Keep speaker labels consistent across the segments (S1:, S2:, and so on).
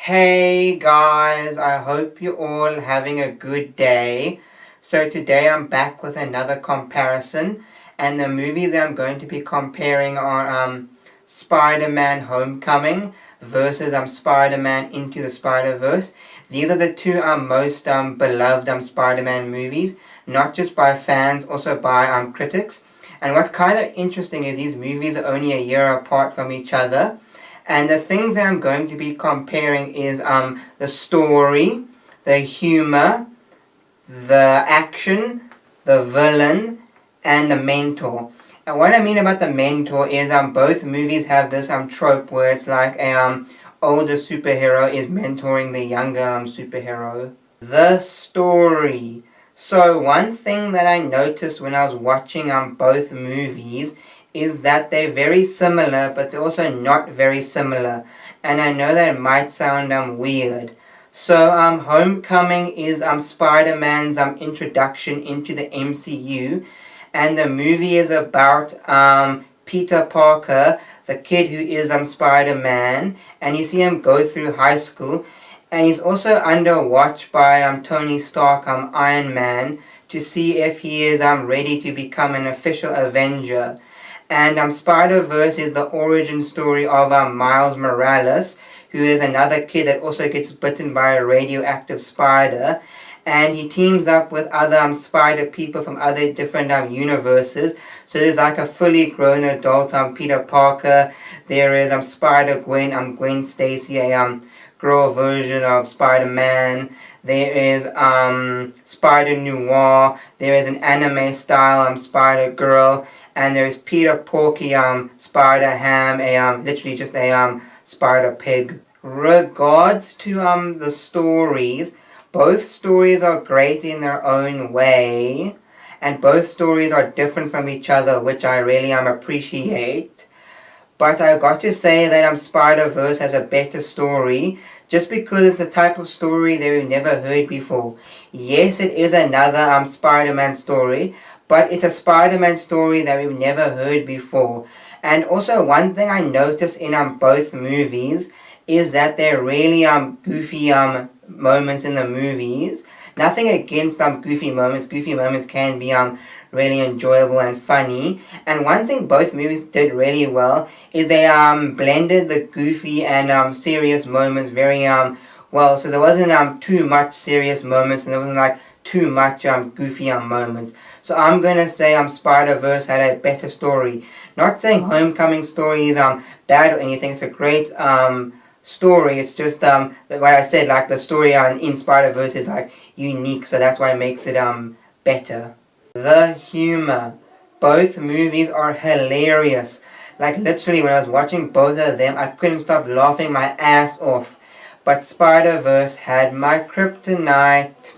S1: Hey guys, I hope you're all having a good day. So today I'm back with another comparison, and the movies that I'm going to be comparing are Spider-Man Homecoming versus Spider-Man Into the Spider-Verse. These are the two most beloved Spider-Man movies, not just by fans, also by critics. And what's kind of interesting is these movies are only a year apart from each other. And the things that I'm going to be comparing is the story, the humor, the action, the villain, and the mentor. And what I mean about the mentor is both movies have this trope where it's like a older superhero is mentoring the younger superhero. The story. So one thing that I noticed when I was watching both movies is that they're very similar, but they're also not very similar. And I know that it might sound weird. So Homecoming is Spider-Man's introduction into the MCU, and the movie is about Peter Parker, the kid who is Spider-Man, and you see him go through high school, and he's also under watch by Tony Stark, Iron Man, to see if he is ready to become an official Avenger. And Spider-Verse is the origin story of Miles Morales, who is another kid that also gets bitten by a radioactive spider. And he teams up with other spider people from other different universes. So there's like a fully grown adult Peter Parker. There is Spider-Gwen, Gwen Stacy, a girl version of Spider-Man. There is Spider-Noir. There is an anime style Spider-Girl. And there's Peter Porky, Spider-Ham, literally just a Spider-Pig. Regards to the stories, both stories are great in their own way, and both stories are different from each other, which I really appreciate. But I got to say that Spider-Verse has a better story, just because it's the type of story that we've never heard before. Yes, it is another Spider-Man story, but it's a Spider-Man story that we've never heard before. And also one thing I noticed in both movies is that they're really goofy moments in the movies. Nothing against goofy moments. Goofy moments can be really enjoyable and funny. And one thing both movies did really well is they blended the goofy and serious moments very well. So there wasn't too much serious moments, and there wasn't like too much goofy moments. So I'm gonna say Spider-Verse had a better story. Not saying Homecoming story is bad or anything. It's a great story. It's just what I said, like the story in Spider-Verse is like unique, so that's why it makes it better. The humor. Both movies are hilarious. Like literally when I was watching both of them, I couldn't stop laughing my ass off. But Spider-Verse had my kryptonite.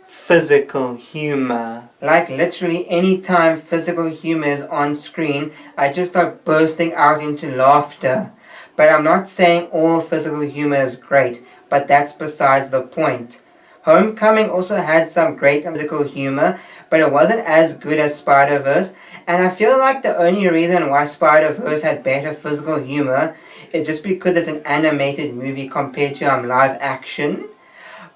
S1: Physical humor. Like literally anytime physical humor is on screen, I just start bursting out into laughter. But I'm not saying all physical humor is great, but that's besides the point. Homecoming also had some great physical humor, but it wasn't as good as Spider-Verse, and I feel like the only reason why Spider-Verse had better physical humor is just because it's an animated movie compared to live action.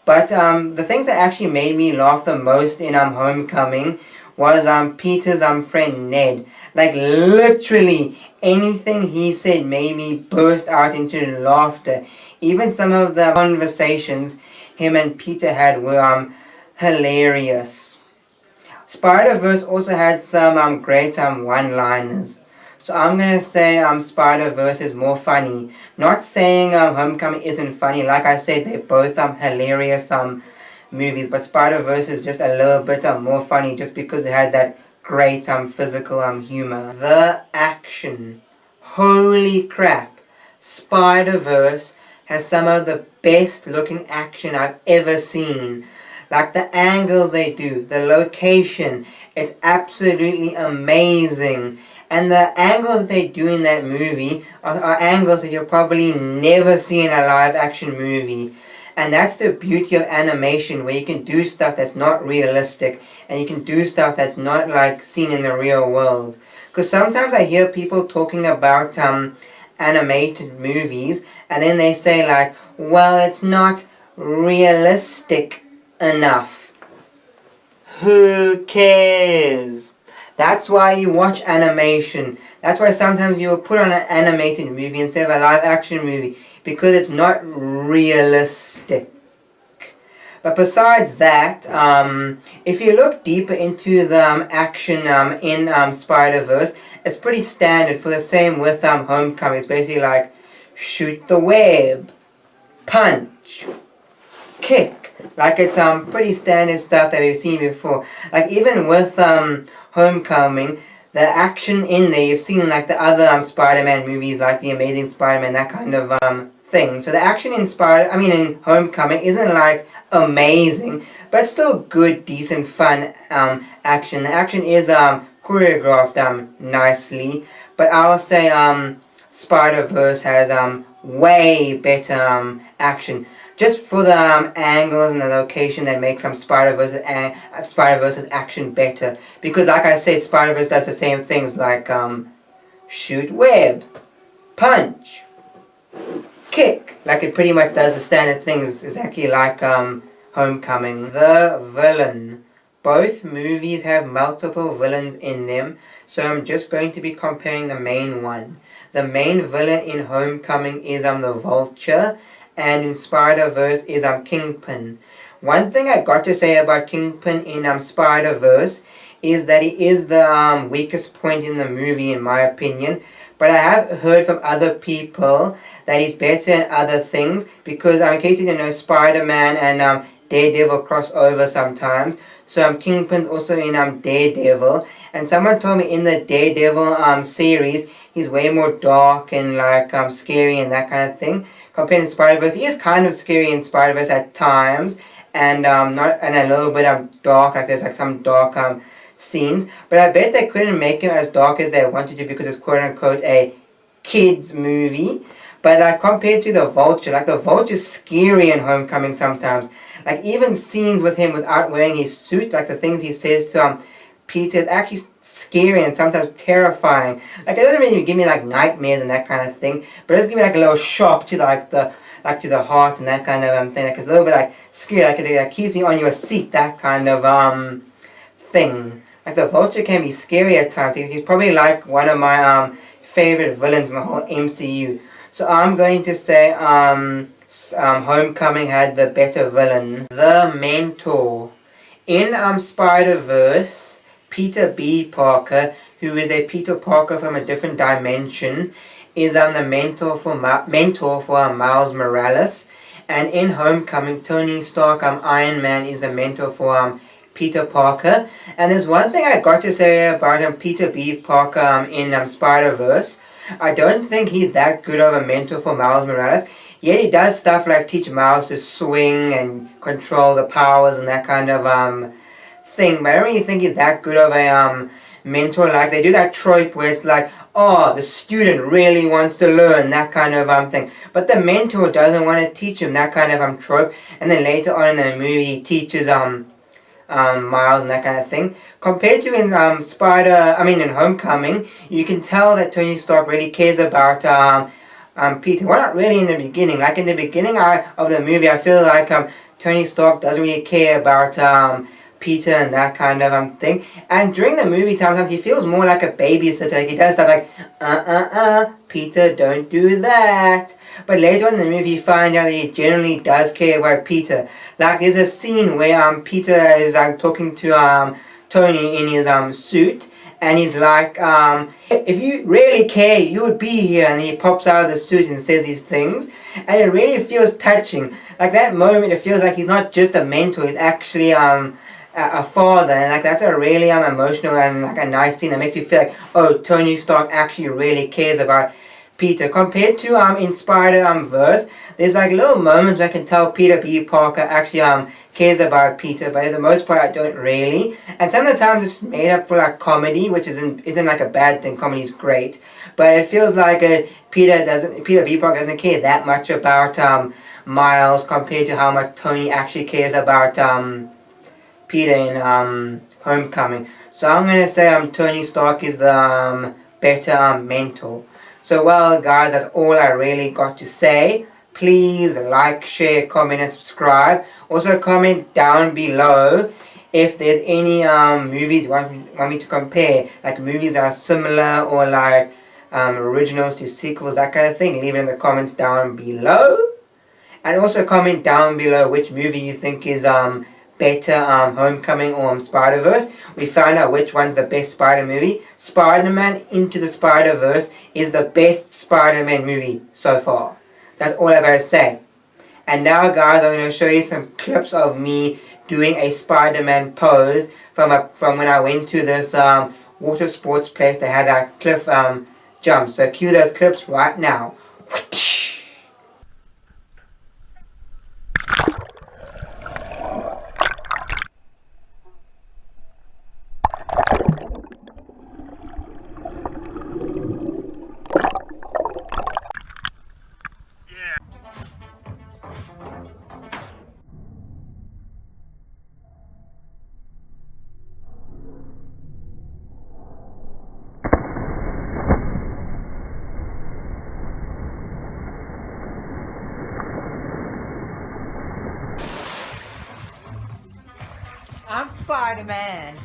S1: But the things that actually made me laugh the most in Homecoming was Peter's friend Ned. Like literally anything he said made me burst out into laughter. Even some of the conversations him and Peter had were hilarious. Spider-Verse also had some great one-liners. So I'm gonna say Spider-Verse is more funny. Not saying Homecoming isn't funny. Like I said, they're both hilarious movies, but Spider-Verse is just a little bit more funny just because it had that great physical humor. The action. Holy crap. Spider-Verse has some of the best looking action I've ever seen. Like the angles they do, the location, it's absolutely amazing. And the angles that they do in that movie are angles that you'll probably never see in a live action movie. And that's the beauty of animation, where you can do stuff that's not realistic, and you can do stuff that's not like seen in the real world. Because sometimes I hear people talking about animated movies, and then they say like, well, it's not realistic enough. Who cares? That's why you watch animation. That's why sometimes you will put on an animated movie instead of a live action movie, because it's not realistic. But besides that, if you look deeper into the action in Spider-Verse, it's pretty standard for the same with Homecoming. It's basically like shoot the web, punch, kick. Like it's pretty standard stuff that we've seen before. Like even with Homecoming, the action in there you've seen in like the other Spider-Man movies, like the Amazing Spider-Man, that kind of thing. So the action in in Homecoming isn't like amazing, but still good, decent, fun action. The action is choreographed nicely, but I'll say Spider-Verse has way better action. Just for the angles and the location that makes Spider-Verse's action better. Because like I said, Spider-Verse does the same things like shoot web, punch, kick. Like it pretty much does the standard things exactly like Homecoming. The villain. Both movies have multiple villains in them, so I'm just going to be comparing the main one. The main villain in Homecoming is the Vulture, and in Spider-Verse is Kingpin. One thing I got to say about Kingpin in Spider-Verse is that he is the weakest point in the movie in my opinion, but I have heard from other people that he's better in other things, because in case you didn't know, Spider-Man and Daredevil cross over sometimes. So Kingpin's also in Daredevil, and someone told me in the Daredevil series he's way more dark and like scary and that kind of thing. Compared to Spider-Verse, he is kind of scary in Spider-Verse at times, and a little bit dark, like there's like some dark scenes. But I bet they couldn't make him as dark as they wanted to because it's quote unquote a kids movie. But compared to the Vulture, like the Vulture's scary in Homecoming sometimes. Like even scenes with him without wearing his suit, like the things he says to Peter, is actually scary and sometimes terrifying. Like it doesn't really give me like nightmares and that kind of thing, but it does give me like a little shock to to the heart and that kind of thing. Like it's a little bit like scary, like it keeps me on your seat, that kind of thing. Like the Vulture can be scary at times. He's probably like one of my favorite villains in the whole MCU. So I'm going to say Homecoming had the better villain. The Mentor. In Spider-Verse, Peter B. Parker, who is a Peter Parker from a different dimension, is the mentor for Miles Morales. And in Homecoming, Tony Stark, Iron Man, is the mentor for Peter Parker. And there's one thing I got to say about Peter B. Parker in Spider-Verse. I don't think he's that good of a mentor for Miles Morales. Yet he does stuff like teach Miles to swing and control the powers and that kind of thing. But I don't really think he's that good of a mentor. Like they do that trope where it's like, oh, the student really wants to learn, that kind of thing. But the mentor doesn't want to teach him, that kind of trope. And then later on in the movie he teaches Miles and that kind of thing. Compared to in in Homecoming, you can tell that Tony Stark really cares about Peter. Well, not really in the beginning. Like in the beginning of the movie, I feel like Tony Stark doesn't really care about Peter and that kind of thing. And during the movie, sometimes he feels more like a babysitter. Like he does stuff like, Peter, don't do that. But later on in the movie, you find out that he generally does care about Peter. Like there's a scene where Peter is talking to Tony in his suit. And he's like, if you really care, you would be here. And he pops out of the suit and says these things. And it really feels touching. Like that moment, it feels like he's not just a mentor, he's actually a father. And like that's a really emotional and like a nice scene that makes you feel like, oh, Tony Stark actually really cares about Peter. Compared to in Spider-Verse, there's like little moments where I can tell Peter B. Parker actually cares about Peter, but for the most part I don't really. And some of the times it's made up for like comedy, which isn't like a bad thing. Comedy's great, but it feels like Peter B. Parker doesn't care that much about Miles compared to how much Tony actually cares about Peter in Homecoming. So I'm gonna say Tony Stark is the better mentor. So well guys, that's all I really got to say. Please like, share, comment and subscribe. Also comment down below if there's any movies you want me to compare, like movies that are similar or like originals to sequels, that kind of thing. Leave it in the comments down below. And also comment down below which movie you think is better, Homecoming or Spider-Verse. We found out which one's the best Spider movie. Spider-Man Into the Spider-Verse is the best Spider-Man movie so far. That's all I gotta say. And now guys, I'm going to show you some clips of me doing a Spider-Man pose from when I went to this water sports place. They had a cliff jump. So cue those clips right now. I'm Spider-Man.